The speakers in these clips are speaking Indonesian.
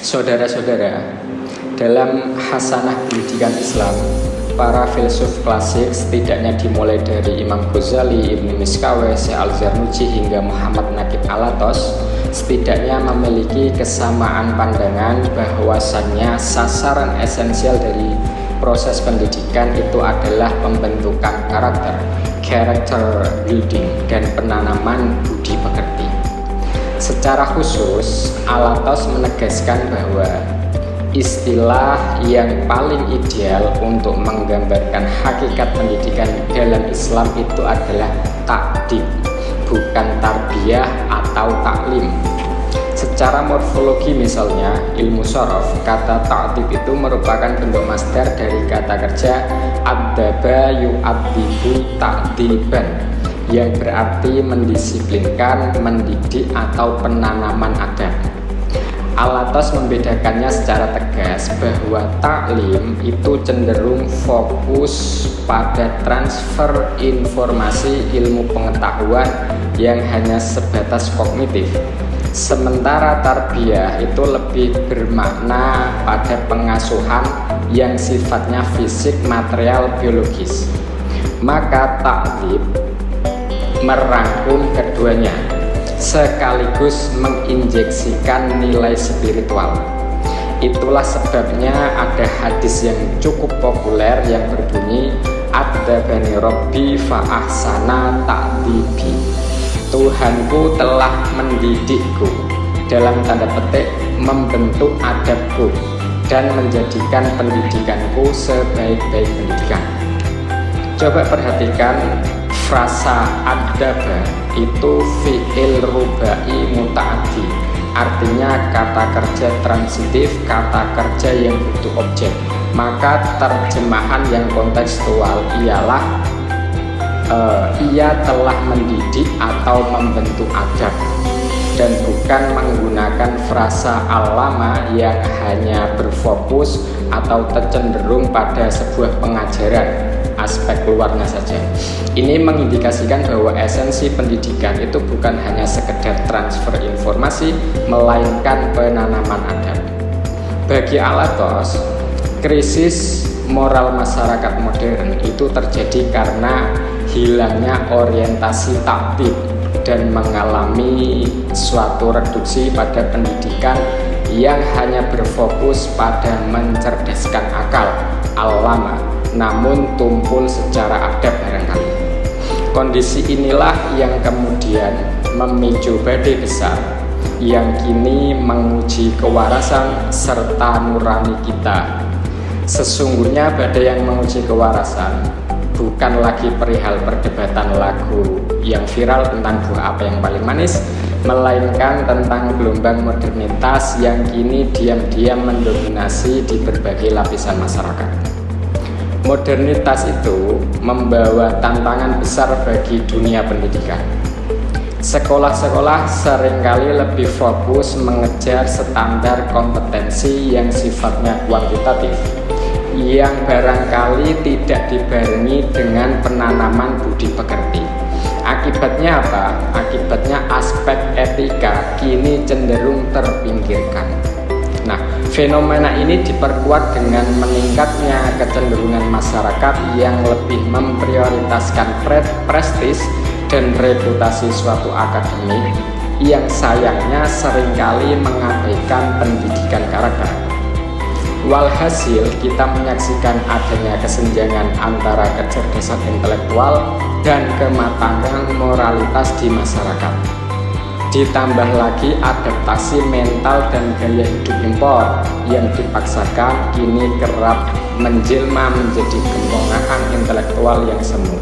Saudara-saudara, dalam hasanah pendidikan Islam, para filsuf klasik setidaknya dimulai dari Imam Ghazali, Ibnu Miskaweh, Syekh Al-Zarnuji hingga Muhammad Naqib Alatos setidaknya memiliki kesamaan pandangan bahwasannya sasaran esensial dari proses pendidikan itu adalah pembentukan karakter, character building, dan penanaman budi pekerti. Secara khusus, Alatos menegaskan bahwa istilah yang paling ideal untuk menggambarkan hakikat pendidikan dalam Islam itu adalah ta'dib, bukan tarbiyah atau taklim. Secara morfologi misalnya, ilmu shorof, kata ta'dib itu merupakan bentuk masdar dari kata kerja adzaba yu'adzibu ta'diban, yang berarti mendisiplinkan, mendidik, atau penanaman adab. Alatos membedakannya secara tegas bahwa taklim itu cenderung fokus pada transfer informasi ilmu pengetahuan yang hanya sebatas kognitif, sementara tarbiyah itu lebih bermakna pada pengasuhan yang sifatnya fisik, material, biologis. Maka taklim merangkum keduanya sekaligus menginjeksikan nilai spiritual. Itulah sebabnya ada hadis yang cukup populer yang berbunyi adzabani rabbi fa ahsana ta'dibi, Tuhanku telah mendidikku, dalam tanda petik membentuk adabku, dan menjadikan pendidikanku sebaik-baik pendidikan. Coba perhatikan frasa adzaba itu fi'il rubai muta'addi, artinya kata kerja transitif, kata kerja yang butuh objek. Maka terjemahan yang kontekstual ialah ia telah mendidik atau membentuk adab, dan bukan menggunakan frasa allama yang hanya berfokus atau tercenderung pada sebuah pengajaran, aspek luarnya saja. Ini mengindikasikan bahwa esensi pendidikan itu bukan hanya sekedar transfer informasi, melainkan penanaman adab. Bagi Alatos, krisis moral masyarakat modern itu terjadi karena hilangnya orientasi takdib dan mengalami suatu reduksi pada pendidikan yang hanya berfokus pada mencerdaskan akal, allama, namun tumpul secara adab barangkali. Kondisi inilah yang kemudian memicu badai besar yang kini menguji kewarasan serta nurani kita. Sesungguhnya badai yang menguji kewarasan bukan lagi perihal perdebatan lagu yang viral tentang buah apa yang paling manis, melainkan tentang gelombang modernitas yang kini diam-diam mendominasi di berbagai lapisan masyarakat. Modernitas itu membawa tantangan besar bagi dunia pendidikan. Sekolah-sekolah seringkali lebih fokus mengejar standar kompetensi yang sifatnya kuantitatif, yang barangkali tidak dibarengi dengan penanaman budi pekerti. Akibatnya apa? Akibatnya aspek etika kini cenderung terpinggirkan. Nah, fenomena ini diperkuat dengan meningkatnya kecenderungan masyarakat yang lebih memprioritaskan prestis dan reputasi suatu akademik yang sayangnya seringkali mengabaikan pendidikan karakter. Walhasil, kita menyaksikan adanya kesenjangan antara kecerdasan intelektual dan kematangan moralitas di masyarakat. Ditambah lagi adaptasi mental dan gaya hidup impor yang dipaksakan kini kerap menjelma menjadi kemongahan intelektual yang semu.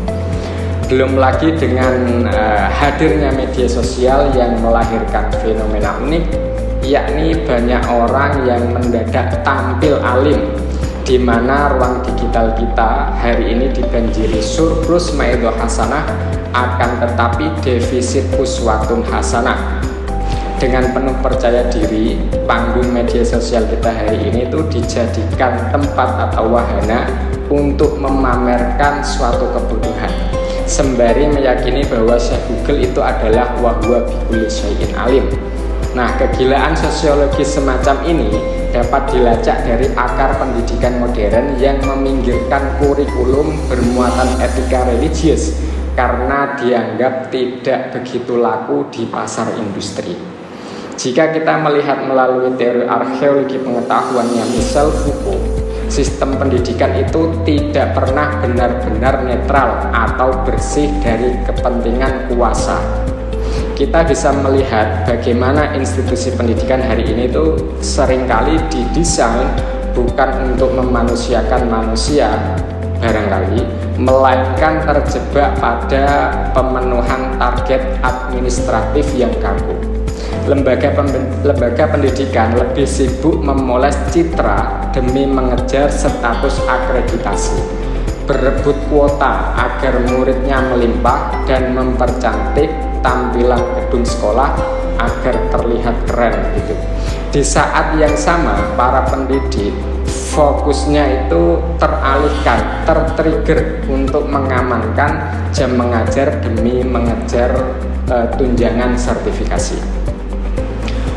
Belum lagi dengan hadirnya media sosial yang melahirkan fenomena unik, yakni banyak orang yang mendadak tampil alim, di mana ruang digital kita hari ini dibanjiri surplus maidho hasanah, akan tetapi defisit uswatun hasanah. Dengan penuh percaya diri, panggung media sosial kita hari ini itu dijadikan tempat atau wahana untuk memamerkan suatu kebutuhan, sembari meyakini bahwa Syekh Google itu adalah wahwa bikulli syai'in alim. Nah, kegilaan sosiologis semacam ini dapat dilacak dari akar pendidikan modern yang meminggirkan kurikulum bermuatan etika religius karena dianggap tidak begitu laku di pasar industri. Jika kita melihat melalui teori arkeologi pengetahuannya Michel Foucault, sistem pendidikan itu tidak pernah benar-benar netral atau bersih dari kepentingan kuasa. Kita bisa melihat bagaimana institusi pendidikan hari ini itu seringkali didesain bukan untuk memanusiakan manusia barangkali, melainkan terjebak pada pemenuhan target administratif yang kaku. Lembaga pendidikan lebih sibuk memoles citra demi mengejar status akreditasi, berebut kuota agar muridnya melimpah dan mempercantik tampilan gedung sekolah agar terlihat keren gitu. Di saat yang sama, para pendidik fokusnya itu teralihkan, tertrigger untuk mengamankan jam mengajar demi mengejar tunjangan sertifikasi.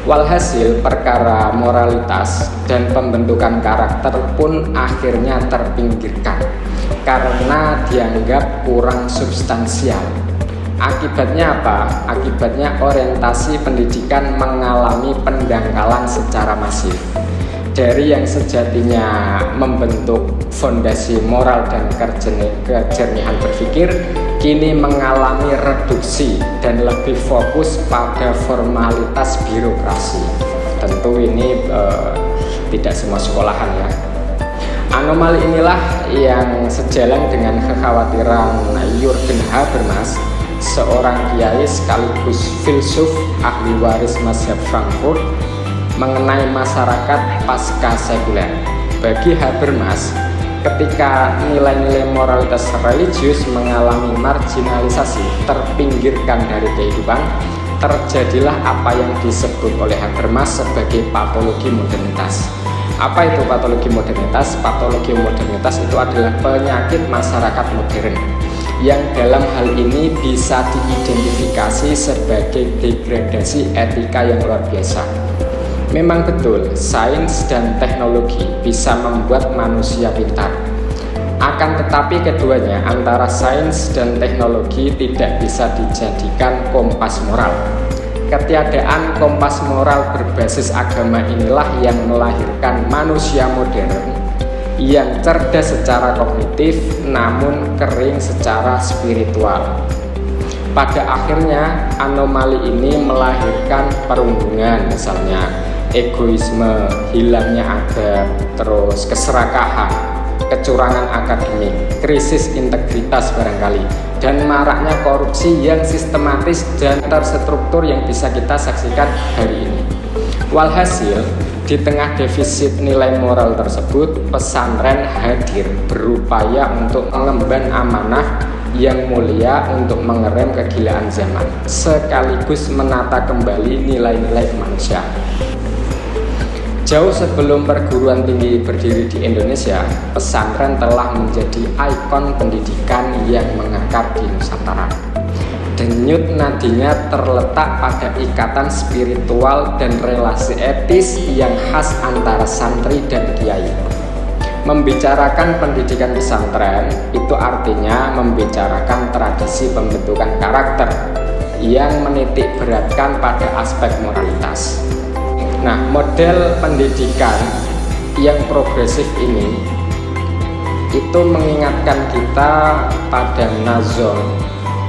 Walhasil, perkara moralitas dan pembentukan karakter pun akhirnya terpinggirkan karena dianggap kurang substansial. Akibatnya apa? Akibatnya orientasi pendidikan mengalami pendangkalan secara masif. Dari yang sejatinya membentuk fondasi moral dan kejernihan berpikir, kini mengalami reduksi dan lebih fokus pada formalitas birokrasi. Tentu ini tidak semua sekolahan ya. Anomali inilah yang sejalan dengan kekhawatiran Jürgen Habermas, seorang kiai sekaligus filsuf ahli waris mazhab Frankfurt, mengenai masyarakat pasca sekuler. Bagi Habermas, ketika nilai-nilai moralitas religius mengalami marginalisasi, terpinggirkan dari kehidupan, terjadilah apa yang disebut oleh Habermas sebagai patologi modernitas. Apa itu patologi modernitas? Patologi modernitas itu adalah penyakit masyarakat modern yang dalam hal ini bisa diidentifikasi sebagai degradasi etika yang luar biasa. Memang betul, sains dan teknologi bisa membuat manusia pintar. Akan tetapi keduanya, antara sains dan teknologi, tidak bisa dijadikan kompas moral. Ketiadaan kompas moral berbasis agama inilah yang melahirkan manusia modern yang cerdas secara kognitif namun kering secara spiritual. Pada akhirnya, anomali ini melahirkan perundungan, misalnya egoisme, hilangnya adab, terus keserakahan, kecurangan akademik, krisis integritas barangkali, dan maraknya korupsi yang sistematis dan terstruktur yang bisa kita saksikan hari ini. Walhasil, di tengah defisit nilai moral tersebut, pesantren hadir berupaya untuk mengemban amanah yang mulia untuk mengerem kegilaan zaman, sekaligus menata kembali nilai-nilai kemanusiaan. Jauh sebelum perguruan tinggi berdiri di Indonesia, pesantren telah menjadi ikon pendidikan yang mengakar di Nusantara. Denyut nadinya terletak pada ikatan spiritual dan relasi etis yang khas antara santri dan kiai. Membicarakan pendidikan pesantren itu artinya membicarakan tradisi pembentukan karakter yang menitik beratkan pada aspek moralitas. Nah, model pendidikan yang progresif ini itu mengingatkan kita pada nazom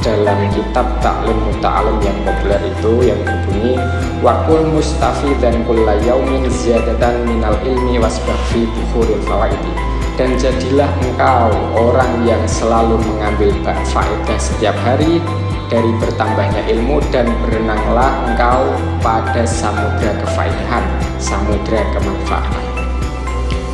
dalam kitab Ta'lim Muta'alim yang populer itu, yang berbunyi Wakul mustafi dan kulla yaumin ziyadatan minal ilmi wasbahfi bukhuril fawaidi. Dan jadilah engkau orang yang selalu mengambil faedah setiap hari dari bertambahnya ilmu, dan berenanglah engkau pada samudra kefaedahan, samudra kemanfaatan.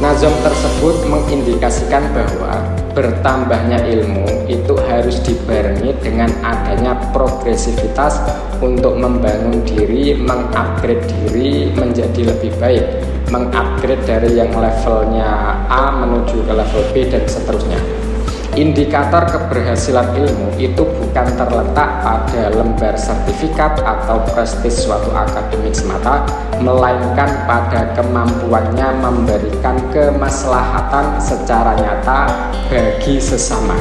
Nazom tersebut mengindikasikan bahwa bertambahnya ilmu itu harus dibarengi dengan adanya progresivitas untuk membangun diri, mengupgrade diri menjadi lebih baik, mengupgrade dari yang levelnya A menuju ke level B dan seterusnya. Indikator keberhasilan ilmu itu bukan terletak pada lembar sertifikat atau prestis suatu akademik semata, melainkan pada kemampuannya memberikan kemaslahatan secara nyata bagi sesama.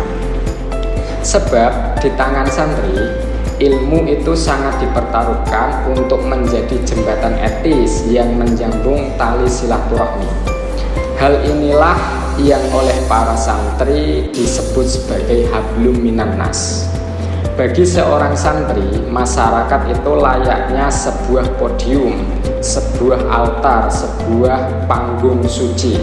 Sebab di tangan santri, ilmu itu sangat dipertaruhkan untuk menjadi jembatan etis yang menjambung tali silaturahmi. Hal inilah yang oleh para santri disebut sebagai hablum minan nas. Bagi seorang santri, masyarakat itu layaknya sebuah podium, sebuah altar, sebuah panggung suci,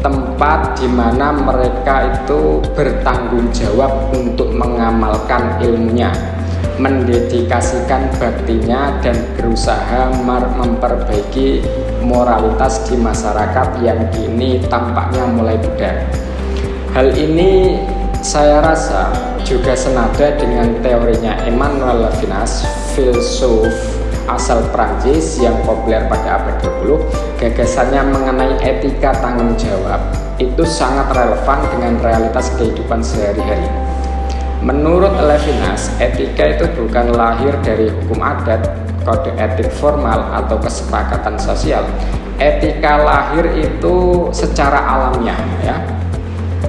tempat di mana mereka itu bertanggung jawab untuk mengamalkan ilmunya, mendedikasikan baktinya, dan berusaha memperbaiki moralitas di masyarakat yang kini tampaknya mulai pudar. Hal ini saya rasa juga senada dengan teorinya Emmanuel Levinas, filsuf asal Prancis yang populer pada abad 20. Gagasannya mengenai etika tanggung jawab itu sangat relevan dengan realitas kehidupan sehari-hari. Menurut Levinas, etika itu bukan lahir dari hukum adat, kode etik formal, atau kesepakatan sosial. Etika lahir itu secara alamiah, ya,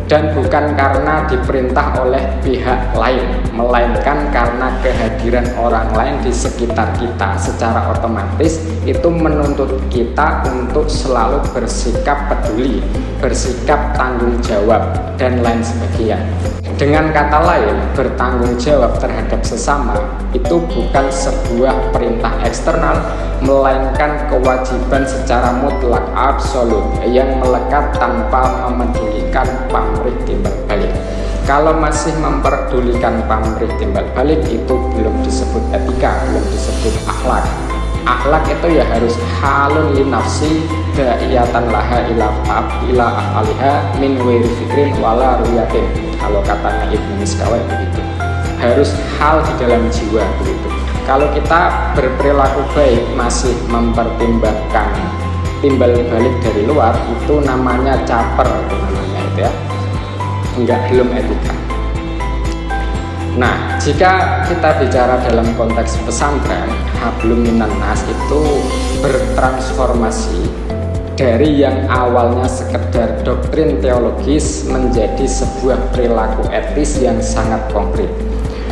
dan bukan karena diperintah oleh pihak lain, melainkan karena kehadiran orang lain di sekitar kita secara otomatis itu menuntut kita untuk selalu bersikap peduli, bersikap tanggung jawab, dan lain sebagainya. Dengan kata lain, bertanggung jawab terhadap sesama itu bukan sebuah perintah eksternal, melainkan kewajiban secara mutlak absolut yang melekat tanpa memedulikan pamrih timbal balik. Kalau masih memperdulikan pamrih timbal balik, itu belum disebut etika, belum disebut akhlak. Akhlak itu ya harus halun li nafsi da'iyatan laha ila af'aliha min wairi fikrin wala ruyatin. Kalau katanya Ibnu Miskawai begitu, harus hal di dalam jiwa begitu. Kalau kita berperilaku baik masih mempertimbangkan timbal balik dari luar, itu namanya caper, namanya itu ya, enggak, belum etika. Nah, jika kita bicara dalam konteks pesantren, hablum minan nas itu bertransformasi dari yang awalnya sekedar doktrin teologis menjadi sebuah perilaku etis yang sangat konkret.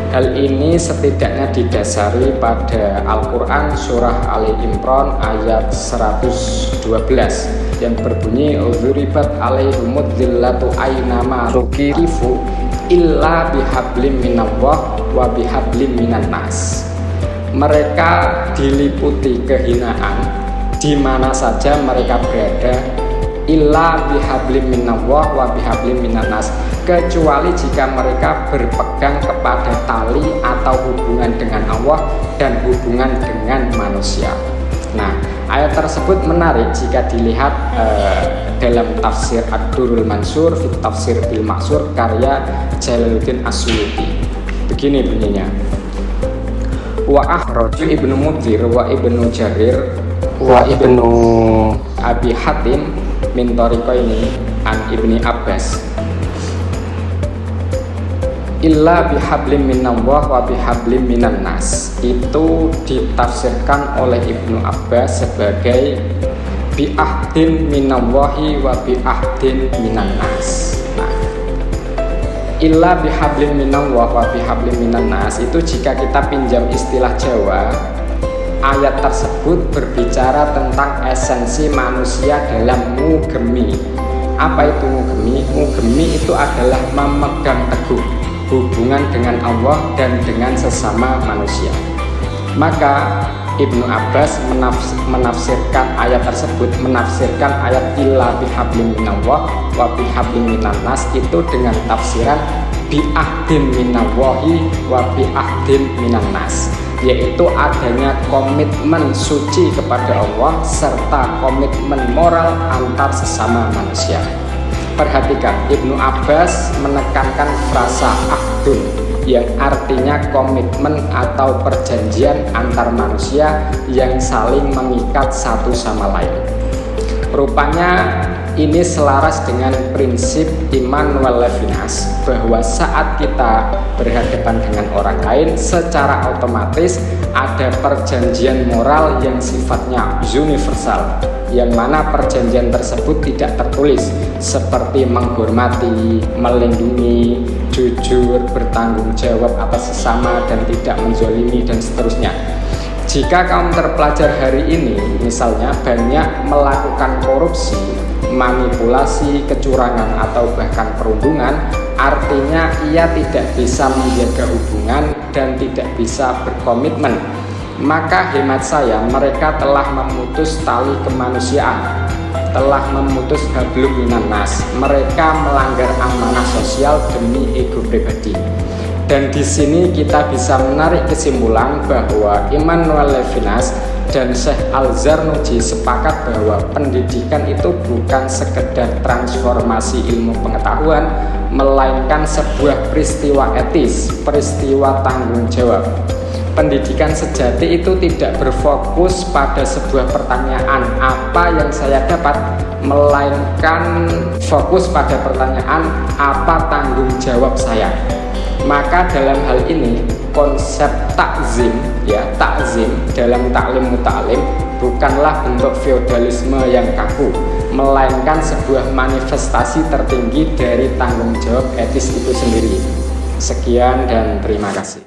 Hal ini setidaknya didasari pada Al-Quran surah Ali Imran ayat 112 yang berbunyi "Dzuribat alaihimud dzillatu ainama tuqifu illa bihablim minallah wa bihablim minan nas." Mereka diliputi kehinaan di mana saja mereka berada, illa bihablim minallah wa bihablim minan nas, kecuali jika mereka berpegang kepada tali atau hubungan dengan Allah dan hubungan dengan manusia. Nah, ayat tersebut menarik jika dilihat dalam tafsir Ad-Durrul Mansur fit Tafsir bil Maksur karya Jalaluddin As-Suyuti. Begini bunyinya: wa akhraju Ibnu Mudhir wa Ibnu Jarir wa Ibnu Abi Hatim min tariqaini an Ibni Abbas illa bihablim minallah wa bihablim minan nas. Itu ditafsirkan oleh Ibnu Abbas sebagai biahdin minallahi wa biahdin minan nas. Nah, illa bihablim minallah wa bihablim minan nas itu jika kita pinjam istilah Jawa, ayat tersebut berbicara tentang esensi manusia dalam mugemi. Apa itu mugemi? Mugemi itu adalah memegang teguh hubungan dengan Allah dan dengan sesama manusia. Maka Ibnu Abbas menafsirkan ayat tersebut, menafsirkan ayat illa bihablim minallah wa bihablim minan nas itu dengan tafsiran biahdin minallahi wa biahdin minan nas, yaitu adanya komitmen suci kepada Allah serta komitmen moral antar sesama manusia. Perhatikan, Ibnu Abbas menekankan frasa ahdun yang artinya komitmen atau perjanjian antar manusia yang saling mengikat satu sama lain. Rupanya ini selaras dengan prinsip Immanuel Levinas bahwa saat kita berhadapan dengan orang lain, secara otomatis ada perjanjian moral yang sifatnya universal, yang mana perjanjian tersebut tidak tertulis, seperti menghormati, melindungi, jujur, bertanggung jawab atas sesama, dan tidak menzolimi, dan seterusnya. Jika kaum terpelajar hari ini misalnya banyak melakukan korupsi, manipulasi, kecurangan, atau bahkan perundungan, artinya ia tidak bisa menjaga hubungan dan tidak bisa berkomitmen. Maka hemat saya, mereka telah memutus tali kemanusiaan, telah memutus hablum minan nas. Mereka melanggar amanah sosial demi ego pribadi. Dan di sini kita bisa menarik kesimpulan bahwa Immanuel Levinas dan Syekh Al-Zarnuji sepakat bahwa pendidikan itu bukan sekedar transformasi ilmu pengetahuan, melainkan sebuah peristiwa etis, peristiwa tanggung jawab. Pendidikan sejati itu tidak berfokus pada sebuah pertanyaan apa yang saya dapat, melainkan fokus pada pertanyaan apa tanggung jawab saya. Maka dalam hal ini konsep takzim, takzim dalam taklim muta'alim bukanlah bentuk feodalisme yang kaku, melainkan sebuah manifestasi tertinggi dari tanggung jawab etis itu sendiri. Sekian dan terima kasih.